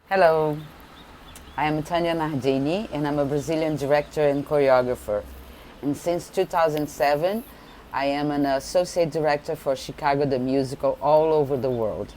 Hello, I am Tanya Nardini and I'm a Brazilian director and choreographer. And since 2007, I am an associate director for Chicago the Musical all over the world.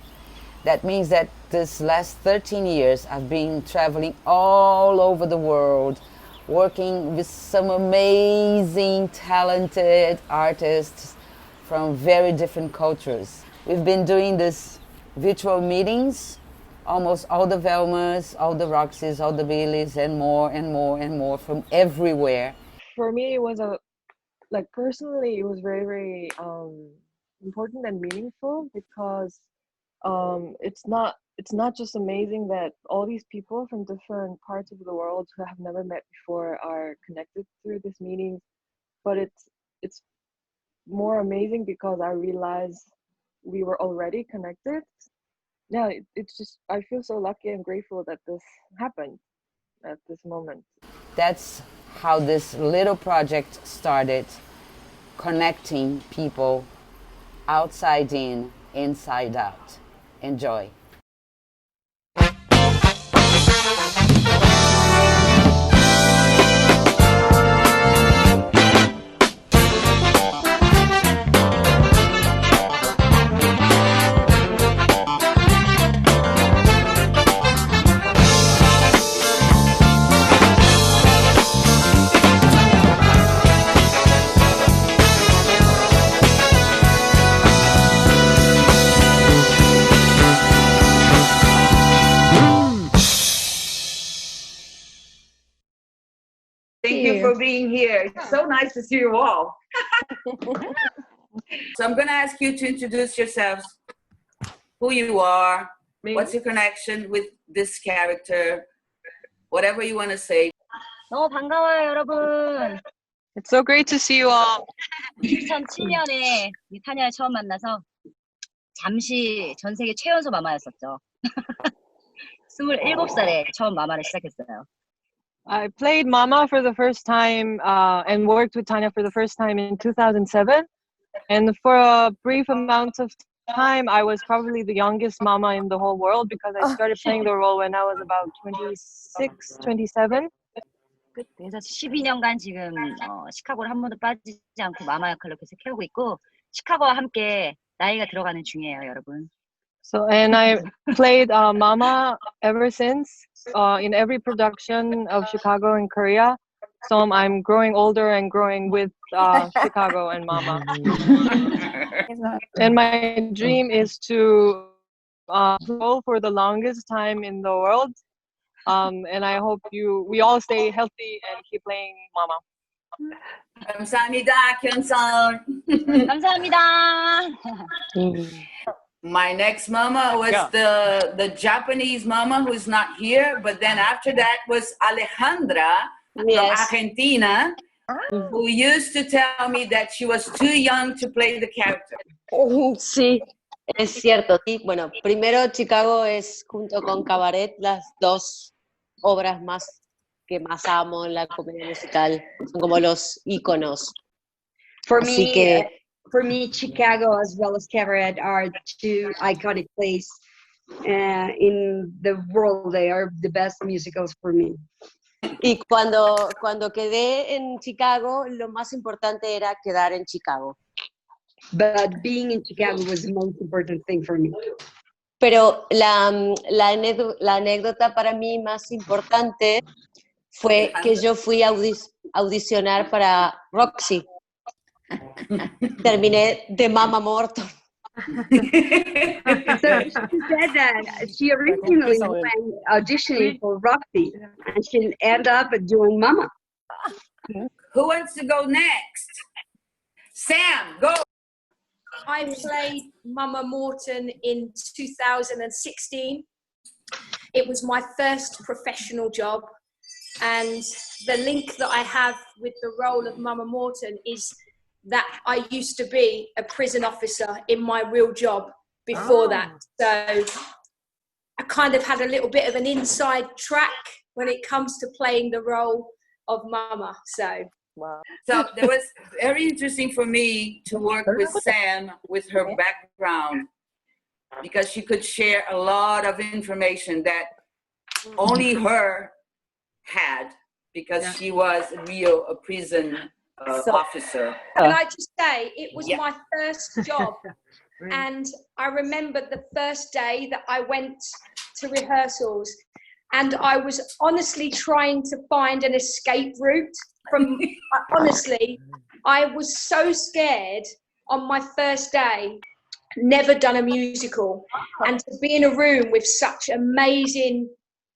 That means that this last 13 years I've been traveling all over the world, working with some amazing, talented artists from very different cultures. We've been doing this virtual meetings, almost all the Velmas, all the Roxys, all the Billies, and more and more and more from everywhere. For me, it was personally, it was very, very important and meaningful because it's not just amazing that all these people from different parts of the world who have never met before are connected through this meeting, but it's more amazing because I realized we were already connected. Yeah, it's just I feel so lucky and grateful that this happened at this moment. That's how this little project started, connecting people outside in, inside out. Enjoy. Thank you for being here. It's so nice to see you all. So I'm going to ask you to introduce yourselves, who you are, what's your connection with this character, whatever you want to say. 너무 반가워요, 여러분. It's so great to see you all. 2007년에 이 타냐를 처음 만나서 잠시 전 세계 최연소 마마였었죠. 27살에 처음 마마를 시작했어요. I played Mama for the first time and worked with Tanya for the first time in 2007. And for a brief amount of time, I was probably the youngest Mama in the whole world because I started playing the role when I was about 26, 27. 그래서 12년간 지금 시카고를 한 번도 빠지지 않고 마마 역할로 계속 해오고 있고 시카고와 함께 나이가 들어가는 중이에요, 여러분. So, and I played Mama ever since in every production of Chicago and Korea. So I'm growing older and growing with Chicago and Mama. And my dream is to roll for the longest time in the world. And I hope we all stay healthy and keep playing Mama. 감사합니다, Kyoungsun. 감사합니다. My next mama was the Japanese mama who's not here, but then after that was Alejandra from Argentina, who used to tell me that she was too young to play the character. Sí, es cierto. Y bueno, primero Chicago es junto con Cabaret las dos obras que más amo en la comedia musical. Son como los íconos. For me, Chicago as well as Cabaret are two iconic plays in the world. They are the best musicals for me. Y cuando quedé en Chicago, lo más importante era quedar en Chicago. But being in Chicago was the most important thing for me. Pero la anécdota para mí más importante fue que yo fui a audicionar para Roxy. Terminé de Mama Morton. So she said that she originally went auditioning for Roxy and she ended up doing Mama. Who wants to go next? Sam, go. I played Mama Morton in 2016. It was my first professional job, and the link that I have with the role of Mama Morton is that I used to be a prison officer in my real job before that. So I kind of had a little bit of an inside track when it comes to playing the role of Mama. So Wow. So it was very interesting for me to work with Sam with her background, because she could share a lot of information that only her had, because she was a prison officer. Can I just say, it was my first job. And I remember the first day that I went to rehearsals, and I was honestly trying to find an escape route from, honestly, I was so scared on my first day, never done a musical, and to be in a room with such amazing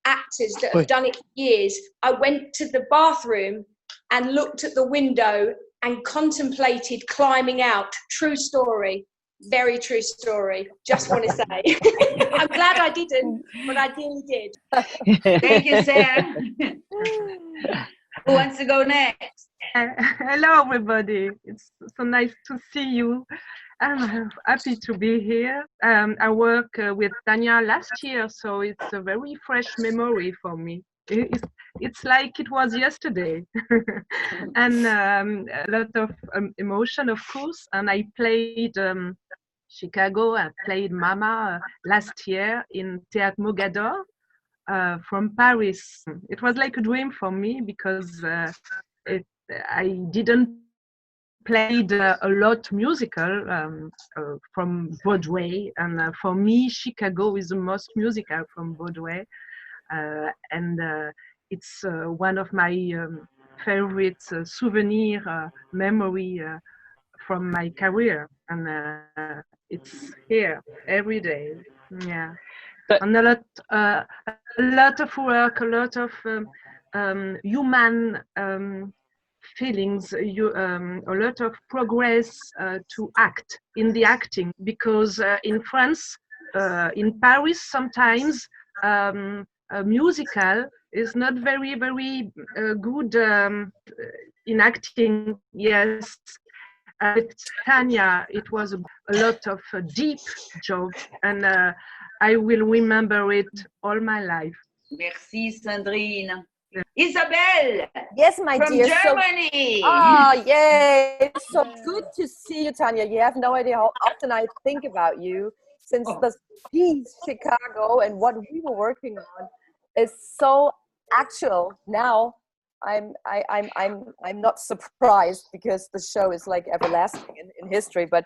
actors that have done it for years. I went to the bathroom and looked at the window and contemplated climbing out. True story. Very true story. Just want to say. I'm glad I didn't, but I nearly did. Thank you, Sam. Who wants to go next? Hello, everybody. It's so nice to see you. I'm happy to be here. I worked with Tanya last year, so it's a very fresh memory for me. It's like it was yesterday. And a lot of emotion, of course. And I played Chicago. I played Mama last year in Théâtre Mogador from Paris. It was like a dream for me because I didn't played a lot musical from Broadway, and for me Chicago is the most musical from Broadway, and it's one of my favorite souvenir memory from my career, and it's here every day. Yeah, and a lot of work, a lot of human feelings, a lot of progress to act in the acting, because in France, in Paris, sometimes a musical is not very good in acting. Yes, with Tanya, it was a lot of deep job, and I will remember it all my life. Merci, Sandrine. Isabel! Yes, my from dear. Germany! Yay! It's so good to see you, Tanya. You have no idea how often I think about you since the piece Chicago and what we were working on is so actual now. I'm not surprised because the show is like everlasting in history, but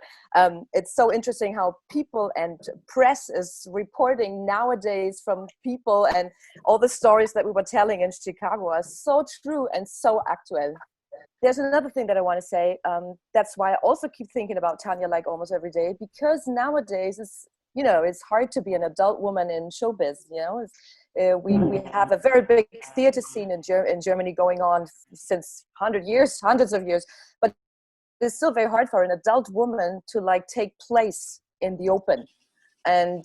it's so interesting how people and press is reporting nowadays from people, and all the stories that we were telling in Chicago are so true and so actual. There's another thing that I want to say. That's why I also keep thinking about Tanya like almost every day, because nowadays it's hard to be an adult woman in showbiz. We have a very big theater scene in Germany going on since hundreds of years, but it's still very hard for an adult woman to like take place in the open. And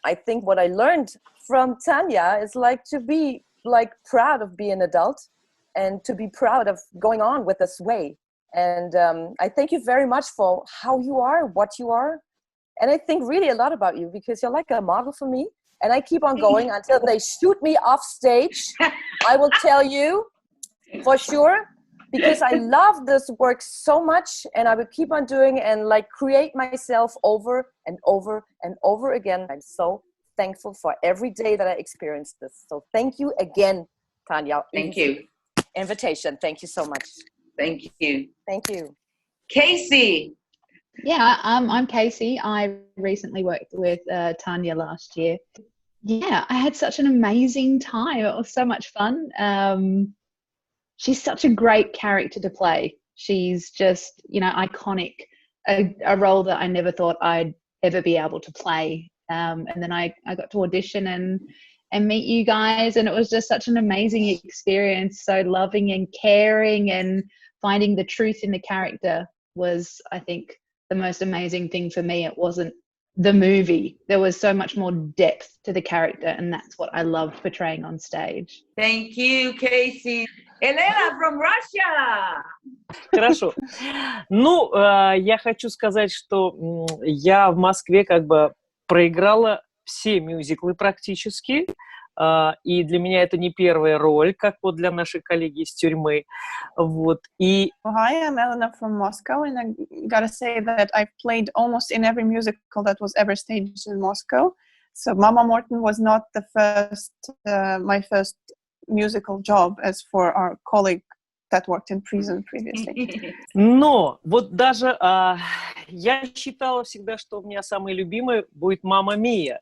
I think what I learned from Tanya is like to be like proud of being an adult and to be proud of going on with this way. And I thank you very much for how you are, what you are. And I think really a lot about you, because you're like a model for me. And I keep on going until they shoot me off stage. I will tell you for sure, because I love this work so much, and I will keep on doing and like create myself over and over and over again. I'm so thankful for every day that I experienced this. So thank you again, Tanya. Thank you. Invitation. Thank you so much. Thank you. Thank you. Casey. Yeah, I'm Casey. I recently worked with Tanya last year. Yeah, I had such an amazing time. It was so much fun. She's such a great character to play. She's just, iconic, a role that I never thought I'd ever be able to play. And then I got to audition and meet you guys, and it was just such an amazing experience. So loving and caring and finding the truth in the character was, I think, the most amazing thing for me. It wasn't the movie. There was so much more depth to the character, and that's what I loved portraying on stage. Thank you, Casey. Elena from Russia. Хорошо. Ну, я хочу сказать, что я в Москве как бы проиграла все мюзиклы практически. И для меня это не первая роль, как вот для нашей коллеги из тюрьмы. Вот. И... Hi, I'm Elena from Moscow, and I gotta say that I've played almost in every musical that was ever staged in Moscow. So Mama Morton was not the first, my first musical job, as for our colleague that worked in prison previously. Но вот даже я считала всегда, что у меня самой любимой будет «Мама Мия».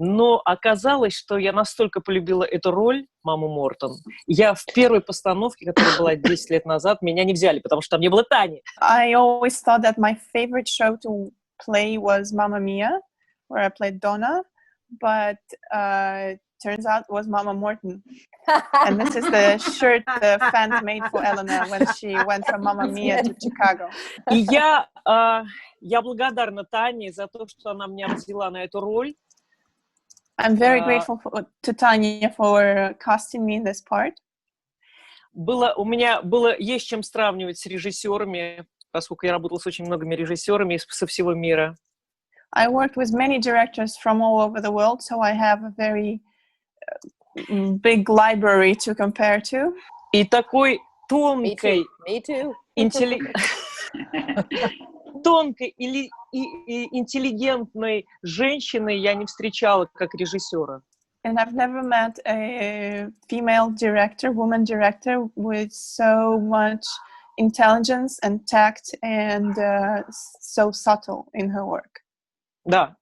Но оказалось, что я настолько полюбила эту роль, Маму Мортон. Я в первой постановке, которая была 10 лет назад, меня не взяли, потому что там не было Тани. I always thought that my favorite show to play was Mamma Mia, where I played Donna, but turns out it was Mama Morton. And this is the shirt the fans made for Eleanor when she went from Mamma Mia to Chicago. И я благодарна Тане за то, что она меня взяла на эту роль. I'm very grateful to Tanya for casting me in this part. У меня есть чем сравнивать с режиссерами, поскольку я работала с очень многими режиссерами со всего мира. I worked with many directors from all over the world, so I have a very big library to compare to. И такой тонкой, тонкой или интеллигентной женщины я не встречала как режиссера. And I've never met a female director, woman director, with so much intelligence and tact and so subtle in her work. Да.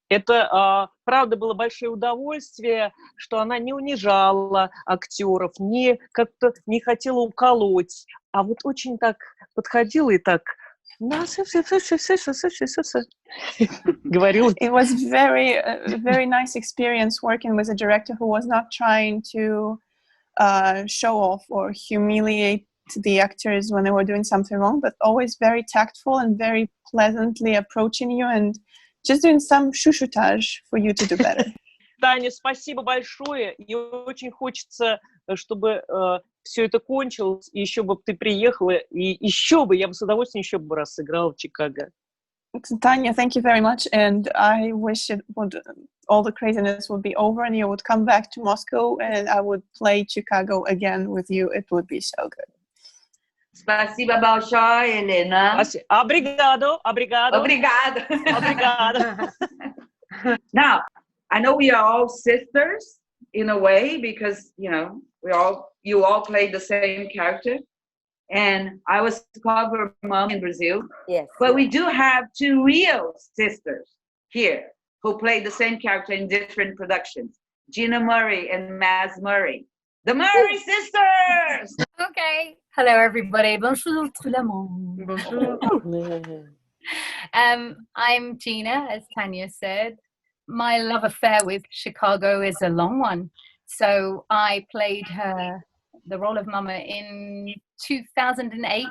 Это, правда, было большое удовольствие, что она не унижала актеров, как-то не хотела уколоть, а вот очень так подходила и так говорила. It was a very nice experience working with a director who was not trying to show off or humiliate the actors when they were doing something wrong, but always very tactful and very pleasantly approaching you and just doing some шушутаж for you to do better. Таня, спасибо большое. И очень хочется, чтобы все это кончилось, и еще бы ты приехала, и еще бы, я бы с удовольствием еще бы раз сыграла в Чикаго. Tanya, thank you very much, and I wish all the craziness would be over and you would come back to Moscow and I would play Chicago again with you. It would be so good. Спасибо большое, Elena. Obrigado, obrigado. Obrigado. Obrigado. Now, I know we are all sisters in a way because, you know, you all played the same character. And I was cover mom in Brazil. Yes. But we do have two real sisters here who played the same character in different productions. Gina Murray and Mazz Murray. The Murray sisters! Okay. Hello, everybody. Bonjour tout le monde. Bonjour. I'm Gina, as Tanya said. My love affair with Chicago is a long one. So I played the role of Mama in 2008,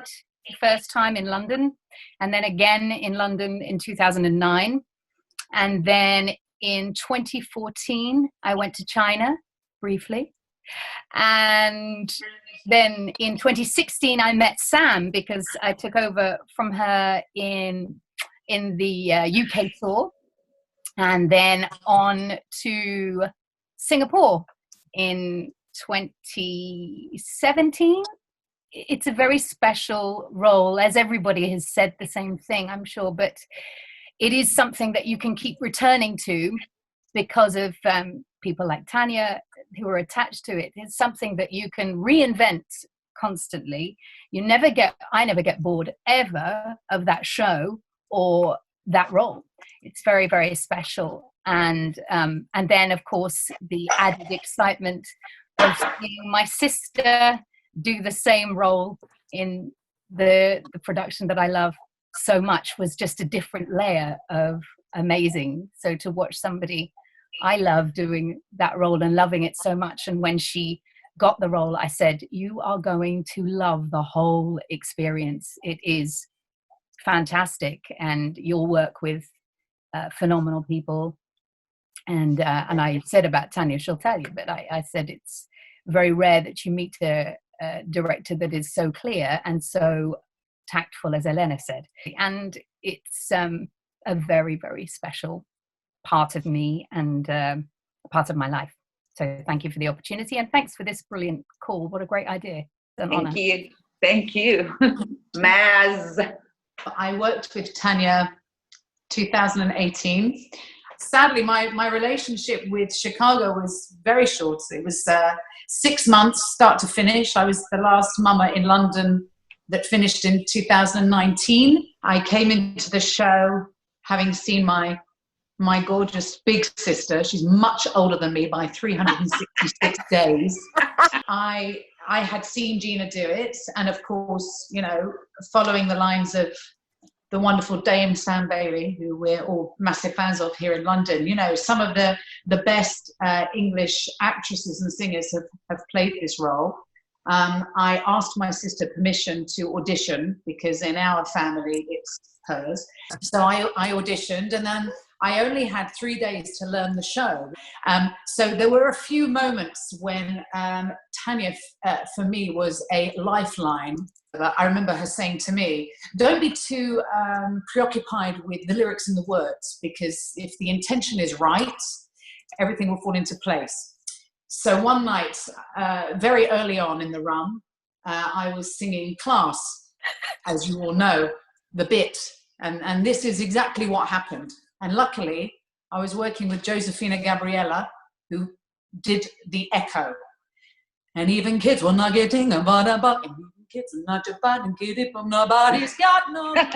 first time in London, and then again in London in 2009. And then in 2014, I went to China briefly. And then in 2016, I met Sam because I took over from her in the UKTour, and then on to Singapore in 2017. It's a very special role, as everybody has said the same thing, I'm sure, but it is something that you can keep returning to because of people like Tanya who are attached to it. It's something that you can reinvent constantly. I never get bored ever of that show or that role. It's very, very special. And then, of course, the added excitement of seeing my sister do the same role in the production that I love so much was just a different layer of amazing. So to watch somebody I love doing that role and loving it so much, and when she got the role, I said, you are going to love the whole experience. It is fantastic, and you'll work with phenomenal people. And I said about Tanya, she'll tell you, but I said it's very rare that you meet a director that is so clear and so tactful, as Elena said. And it's a very, very special part of me and part of my life. So thank you for the opportunity, and thanks for this brilliant call. What a great idea. Thank you. Thank you. Mazz. I worked with Tanya 2018. sadly, my relationship with Chicago was very short. It was 6 months, start to finish. I was the last mama in London that finished in 2019. I came into the show having seen my gorgeous big sister. She's much older than me by 366 days. I had seen Gina do it, and of course, you know, following the lines of the wonderful Dame Seubille, who we're all massive fans of here in London. You know, some of the best English actresses and singers have played this role. I asked my sister permission to audition because in our family it's hers. So I auditioned, and then I only had 3 days to learn the show. So there were a few moments when Tanya, for me, was a lifeline. I remember her saying to me, don't be too preoccupied with the lyrics and the words, because if the intention is right, everything will fall into place. So one night, very early on in the run, I was singing Class, as you all know, the bit. And this is exactly what happened. And luckily, I was working with Josefina Gabriella, who did the echo. And even kids were not getting a bada, and even kids are not too bad and get it from nobody's got no words.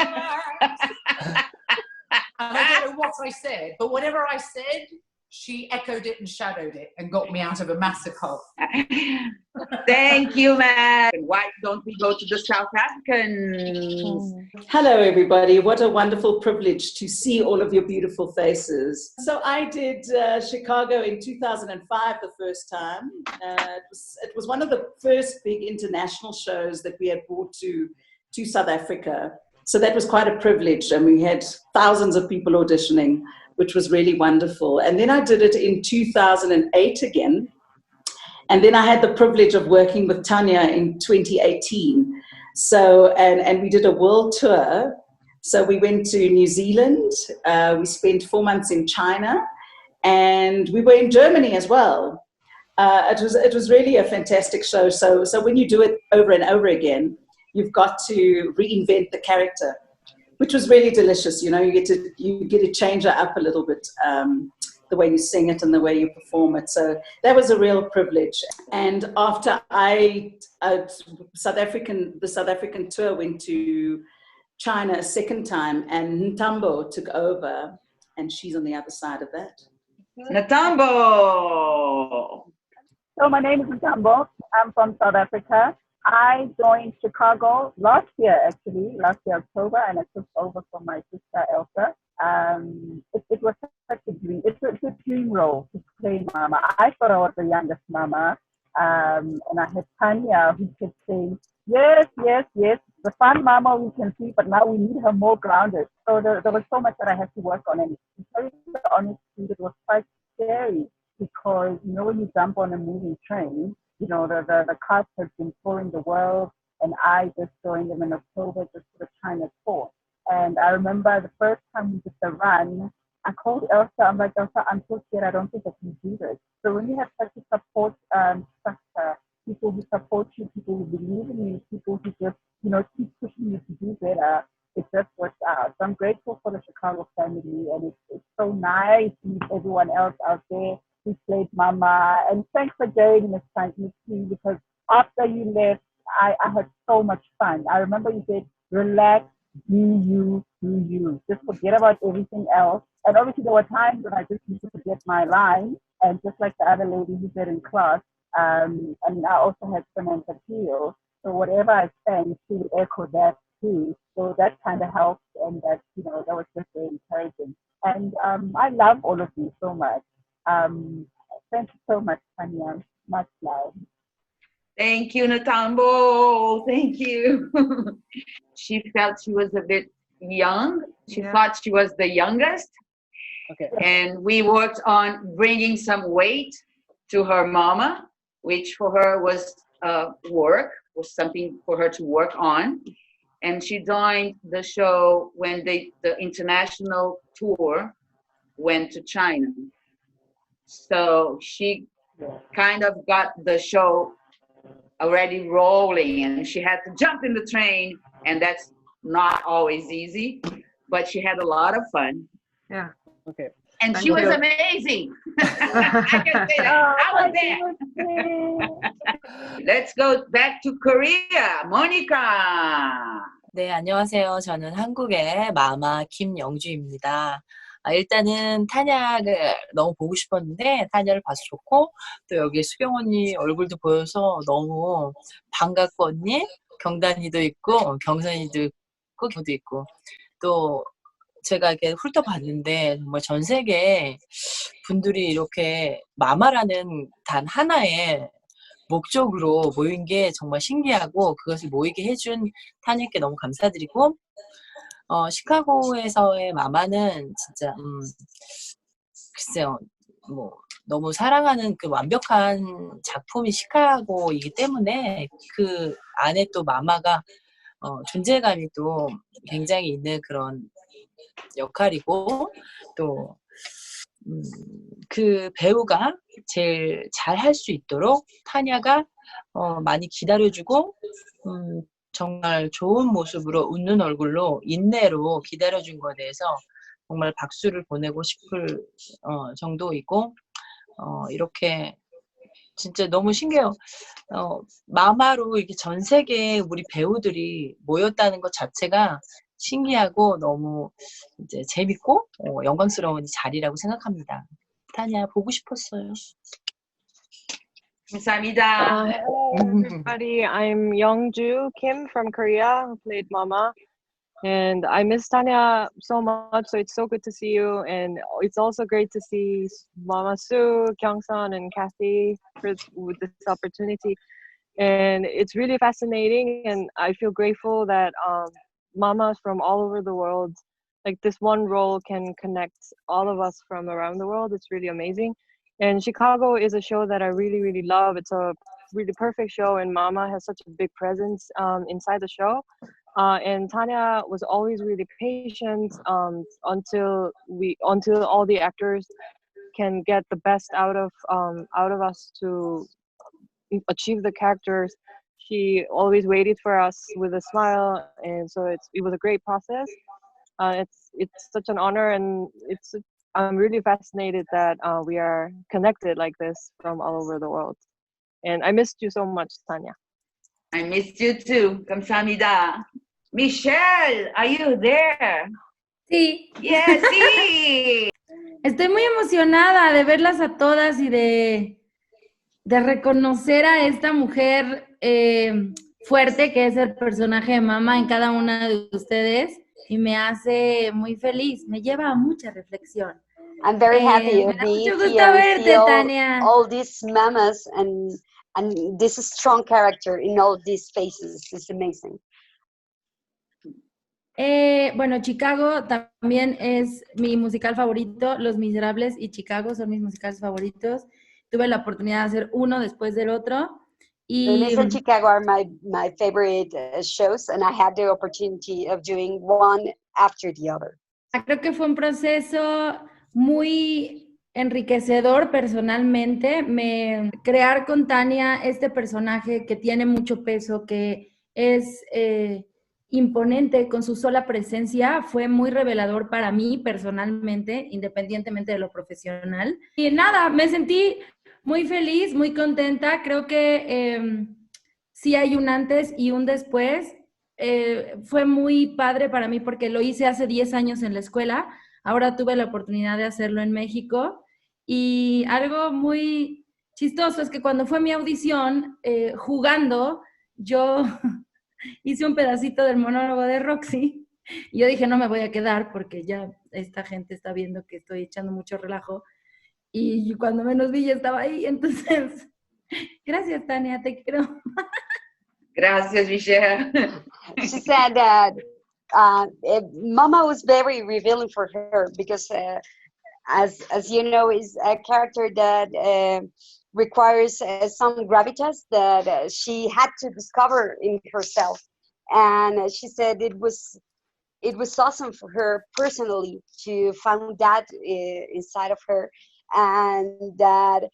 And I don't know what I said, but whatever I said, she echoed it and shadowed it and got me out of a massive hole. Thank you, Mazz. Why don't we go to the South Africans? Hello, everybody. What a wonderful privilege to see all of your beautiful faces. So I did Chicago in 2005 the first time. It was one of the first big international shows that we had brought to South Africa. So that was quite a privilege, and we had thousands of people auditioning, which was really wonderful. And then I did it in 2008 again. And then I had the privilege of working with Tanya in 2018. So, and we did a world tour. So we went to New Zealand. We spent 4 months in China, and we were in Germany as well. It was really a fantastic show. So when you do it over and over again, you've got to reinvent the character, which was really delicious. You know, you get to change it up a little bit, the way you sing it and the way you perform it. So that was a real privilege. And after the South African tour went to China a second time, and Ntambo took over, and she's on the other side of that. Ntambo! So my name is Ntambo. I'm from South Africa. I joined Chicago last year, October, and I took over from my sister, Ilse. It was such a dream. It's a dream role to play Mama. I thought I was the youngest Mama, and I had Tanya who kept saying, yes, the fun Mama we can see, but now we need her more grounded. So there was so much that I had to work on, and to tell you the honest truth, it was quite scary because, you know, when you jump on a moving train, you know, the cast has been touring the world, and I just joined them in October just for the China tour. And I remember the first time we did the run, I called Ilse. I'm like, Ilse, I'm so scared. I don't think I can do this. So when you have such a support structure, people who support you, people who believe in you, people who just, you know, keep pushing you to do better, it just works out. So I'm grateful for the Chicago family, and it's so nice to meet everyone else out there who played Mama. And thanks again, Ms. Kyoungsun, because after you left, I had so much fun. I remember you said, relax, do you. Just forget about everything else. And obviously there were times when I just used to forget my line, and just like the other lady who said in class, and I also had Samantha Peel. So whatever I sang, she would echo that too. So that kind of helped, and that, you know, that was just very encouraging. And I love all of you so much. Thank you so much, Tanya. Much love. Thank you, Ntambo. Thank you. She felt she was a bit young. She thought she was the youngest. Okay. And we worked on bringing some weight to her Mama, which for her was was something for her to work on. And she joined the show when the international tour went to China. So she kind of got the show already rolling, and she had to jump in the train, and that's not always easy, but she had a lot of fun. Yeah. Okay. And Thank she was you. amazing. I can say that. I was there. Let's go back to Korea. Monica. 네, 안녕하세요. 저는 한국의 마마 김영주입니다. 일단은 타냐를 너무 보고 싶었는데 타냐를 봐서 좋고 또 여기 수경 언니 얼굴도 보여서 너무 반갑고 언니 경단이도 있고 경선이도 있고 경도 있고 또 제가 이렇게 훑어봤는데 정말 전 세계 분들이 이렇게 마마라는 단 하나의 목적으로 모인 게 정말 신기하고 그것을 모이게 해준 타냐께 너무 감사드리고 시카고에서의 마마는 진짜 글쎄요 뭐 너무 사랑하는 그 완벽한 작품이 시카고이기 때문에 그 안에 또 마마가 존재감이 또 굉장히 있는 그런 역할이고 또 그 배우가 제일 잘 할 수 있도록 타냐가 많이 기다려주고 정말 좋은 모습으로 웃는 얼굴로 인내로 기다려준 거에 대해서 정말 박수를 보내고 싶을 정도이고 이렇게 진짜 너무 신기해요. 마마로 이렇게 전 세계 우리 배우들이 모였다는 것 자체가 신기하고 너무 이제 재밌고 영광스러운 자리라고 생각합니다. 타냐 보고 싶었어요. 감사합니다. Hello everybody, I'm Youngju Kim from Korea who played Mama, and I miss Tanya so much, so it's so good to see you, and it's also great to see Mama Sue, Kyoungsun and Kathy with this opportunity, and it's really fascinating, and I feel grateful that mamas from all over the world, like this one role can connect all of us from around the world. It's really amazing. And Chicago is a show that I really, really love. It's a really perfect show, and Mama has such a big presence inside the show. And Tanya was always really patient until all the actors can get the best out of us to achieve the characters. She always waited for us with a smile, and so it was a great process. It's such an honor, and I'm really fascinated that we are connected like this from all over the world. And I missed you so much, Tanya. I missed you too. 감사합니다. Michelle, are you there? Sí. Yes, sí. Estoy muy emocionada de verlas a todas y de reconocer a esta mujer fuerte que es el personaje de Mama en cada una de ustedes, y me hace muy feliz, me lleva a mucha reflexión. I'm very happy Me to da be mucho here gusto and verte, see Tania. all these mamas and this strong character in all these faces. It's amazing. Bueno, Chicago también es mi musical favorito. Los Miserables y Chicago son mis musicales favoritos. Tuve la oportunidad de hacer uno después del otro. Les and Chicago are my favorite shows, and I had the opportunity of doing one after the other. Creo que fue un proceso muy enriquecedor personalmente. Crear con Tania este personaje que tiene mucho peso, que es imponente con su sola presencia, fue muy revelador para mí personalmente, independientemente de lo profesional. Y nada, me sentí muy feliz, muy contenta. Creo que sí hay un antes y un después. Fue muy padre para mí porque lo hice hace 10 años en la escuela. Ahora tuve la oportunidad de hacerlo en México. Y algo muy chistoso es que cuando fue mi audición, jugando, yo hice un pedacito del monólogo de Roxy. Y yo dije, no me voy a quedar porque ya esta gente está viendo que estoy echando mucho relajo. Y cuando menos vi, ya estaba ahí. Entonces, gracias, Tania, te quiero. Gracias, Michelle. She said that Mama was very revealing for her because, as you know, is a character that requires some gravitas that she had to discover in herself, and she said it was awesome for her personally to find that inside of her, and that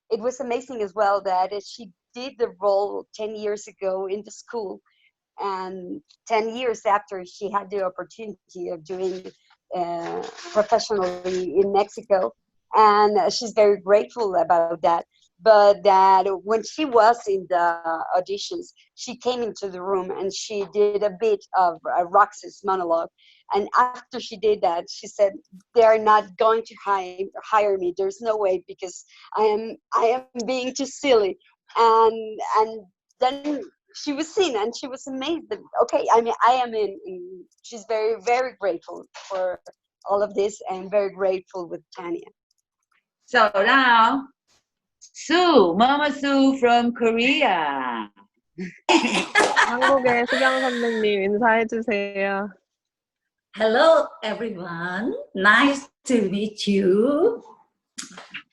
it was amazing as well that she did the role 10 years ago in the school, and 10 years after she had the opportunity of doing professionally in Mexico, and she's very grateful about that. But that when she was in the auditions, she came into the room and she did a bit of Roxy's monologue. And after she did that, she said, "They're not going to hire me. There's no way, because I am being too silly." And then she was seen and she was amazed that, okay, I mean, I am in. She's very, very grateful for all of this and very grateful with Tanya. So now, Sue, Mama Sue from Korea. 한국의 수경 선배님 인사해 주세요. Hello, everyone. Nice to meet you.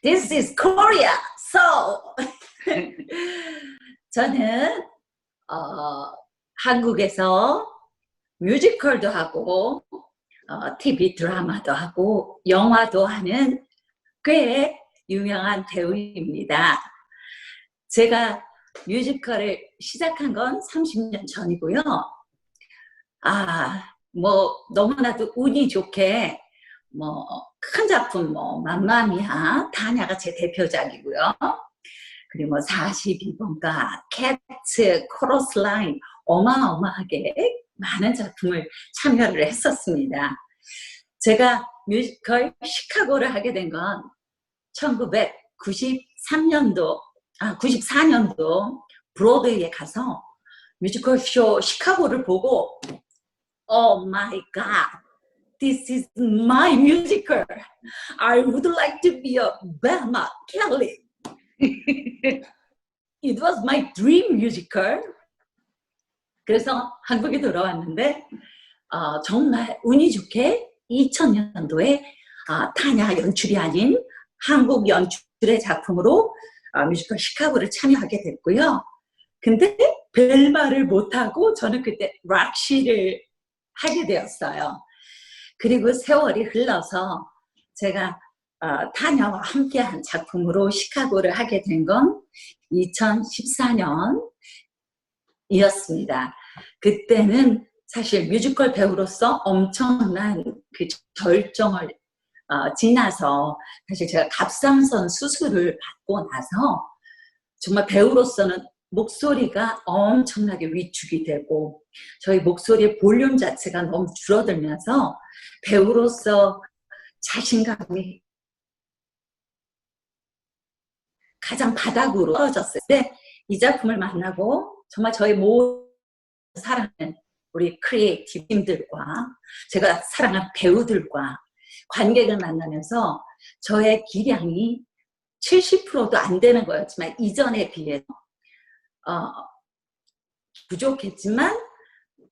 This is Korea. So, 저는 한국에서 뮤지컬도 하고 TV 드라마도 하고 영화도 하는 꽤 유명한 배우입니다. 제가 뮤지컬을 시작한 건 30년 전이고요. 너무나도 운이 좋게 큰 작품 맘마미아, 타냐가 제 대표작이고요. 그리고 42번가, 캣츠, 코러스 라인, 어마어마하게 많은 작품을 참여를 했었습니다. 제가 뮤지컬 시카고를 하게 된 건 94년도 브로드웨이에 가서 뮤지컬 쇼 시카고를 보고 Oh my God, this is my musical. I would like to be a Belma Kelly. It was my dream musical. 그래서 한국에 돌아왔는데 정말 운이 좋게 2000년도에 타냐 연출이 아닌 한국 연출의 작품으로 뮤지컬 시카고를 참여하게 됐고요. 근데 벨마를 못하고 저는 그때 락시를 하게 되었어요. 그리고 세월이 흘러서 제가 타냐와 함께한 작품으로 시카고를 하게 된 건 2014년이었습니다. 그때는 사실 뮤지컬 배우로서 엄청난 그 절정을 지나서 사실 제가 갑상선 수술을 받고 나서 정말 배우로서는 목소리가 엄청나게 위축이 되고 저희 목소리의 볼륨 자체가 너무 줄어들면서 배우로서 자신감이 가장 바닥으로 떨어졌을 때 이 작품을 만나고 정말 저희 모든 사랑하는 우리 크리에이티브 팀들과 제가 사랑하는 배우들과 관객을 만나면서 저의 기량이 70%도 안 되는 거였지만 이전에 비해서 부족했지만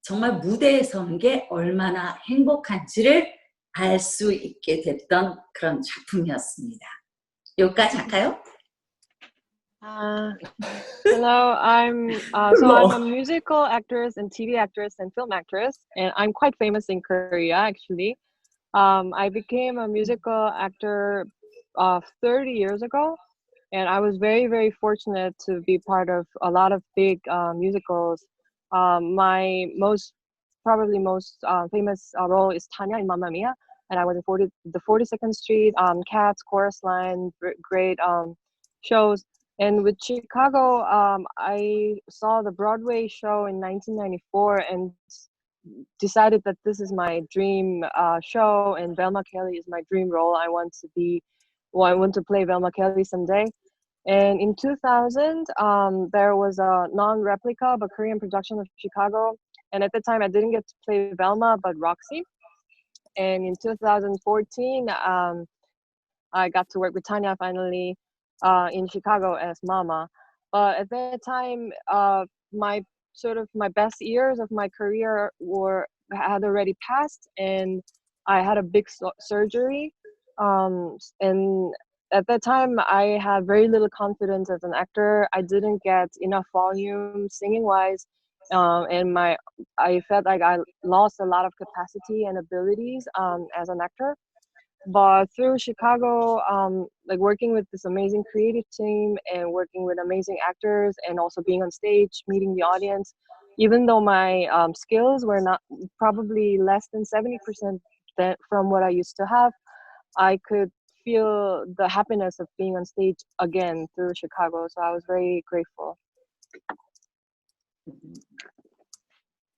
정말 무대에 서는 게 얼마나 행복한지를 알 수 있게 됐던 그런 작품이었습니다. 여기까지 할까요? Hello, I'm a musical actress and TV actress and film actress, and I'm quite famous in Korea actually. I became a musical actor 30 years ago, and I was very, very fortunate to be part of a lot of big musicals. My probably most famous role is Tanya in Mamma Mia, and I was in the 42nd Street, Cats, Chorus Line, great shows. And with Chicago, I saw the Broadway show in 1994 and decided that this is my dream show, and Velma Kelly is my dream role. I want to play Velma Kelly someday. And in 2000, there was a non-replica of a Korean production of Chicago. And at the time, I didn't get to play Velma, but Roxy. And in 2014, I got to work with Tanya finally in Chicago as Mama. But at that time, my best years of my career had already passed, and I had a big surgery. And at that time, I had very little confidence as an actor. I didn't get enough volume singing-wise, and I felt like I lost a lot of capacity and abilities as an actor. But through Chicago, like working with this amazing creative team and working with amazing actors and also being on stage, meeting the audience, even though my skills were not probably less than 70% from what I used to have. I could feel the happiness of being on stage again through Chicago. So I was very grateful.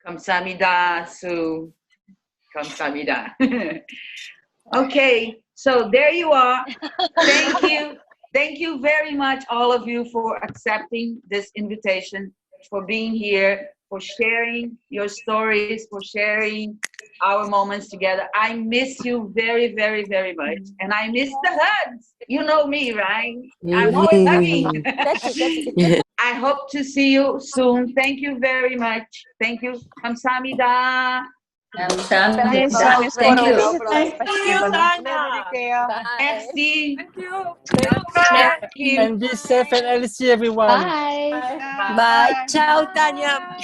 감사합니다, Sue. 감사합니다. Okay, so there you are. Thank you. Thank you very much, all of you, for accepting this invitation, for being here, for sharing your stories, for sharing our moments together. I miss you very, very, very much. And I miss the hugs. You know me, right? I'm always hugging. I hope to see you soon. Thank you very much. Thank you. 감사합니다. Thank you. Thank you, Tanya. Merci. Thank you. And be safe and I'll see everyone. Bye. Bye. Ciao, Tanya.